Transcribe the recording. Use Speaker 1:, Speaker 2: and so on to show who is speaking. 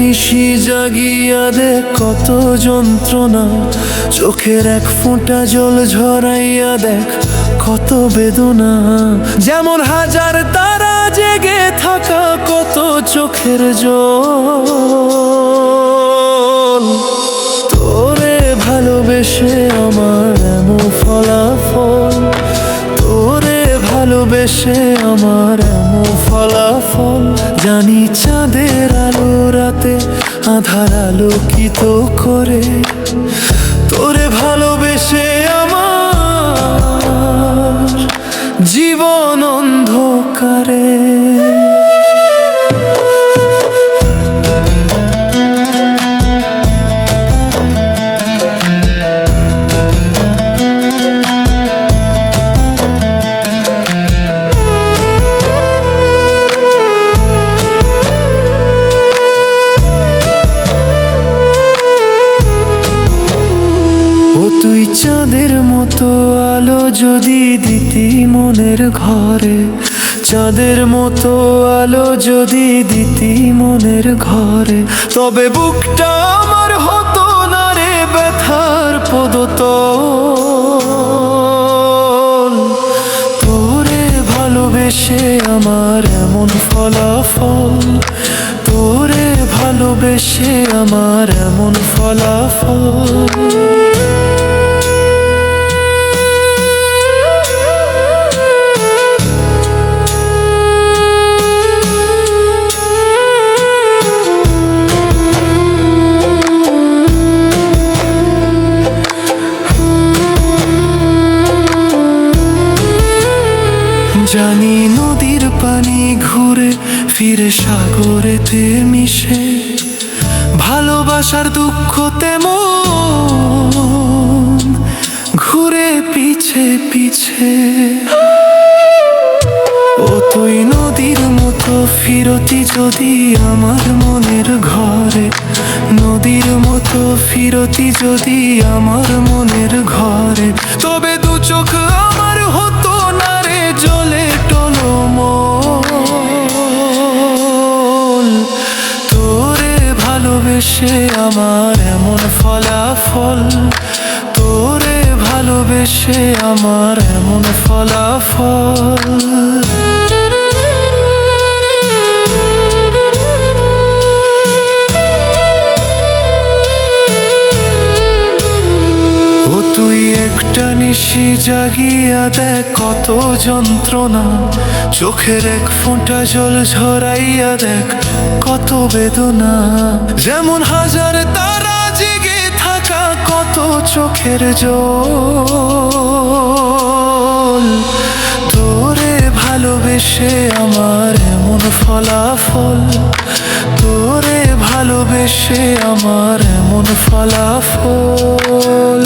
Speaker 1: নিশি জাগিয়া দেখ কত যন্ত্রণা, চোখের এক ফোঁটা জল ঝরাইয়া দেখ কত বেদনা। যেমন হাজার তারা জেগে থাকা কত চোখের জল। তোরে ভালোবেসে আমার এমন ফলাফল, তোরে ভালোবেসে আমার এমন ফলাফল। জানি চাঁদের আলো রাতে আধার আলোকিত করে, তোরে ভালোবেসে আমার জীবন অন্ধকারে। তুই চাঁদের মতো আলো যদি দিতি মনের ঘরে, চাঁদের মতো আলো যদি দিতি মনের ঘরে, তবে বুকটা আমার হতো না রে ব্যথার পদতল। তোরে ভালোবেসে আমার এমন ফলাফল, তোরে ভালোবেসে আমার এমন ফলাফল। জানি নদীর পানি ঘুরে ফিরে সাগরেতে মিশে, ভালোবাসার দুঃখ তেমন ঘুরে পিছে পিছে। ও তুই নদীর মতো ফিরতি যদি আমার মনের ঘরে, নদীর মতো ফিরতি যদি আমার মনের ঘরে, তবে দু চোখ আমার হতো না রে জলে টলমল। তোরে ভালোবেসে আমার এমন ফলাফল, তোরে ভালোবেসে আমার এমন ফলাফল। তুই একটা নিশি জাগিয়া দেখ কত যন্ত্রণা, চোখের এক ফোঁটা জল ঝরাইয়া দেখ কত বেদনা। যেমন হাজার তারা জেগে থাকা কত চোখের জল। তোরে ভালোবেসে আমার এমন ফলাফল, তোরে ভালোবেসে আমার এমন ফলাফল।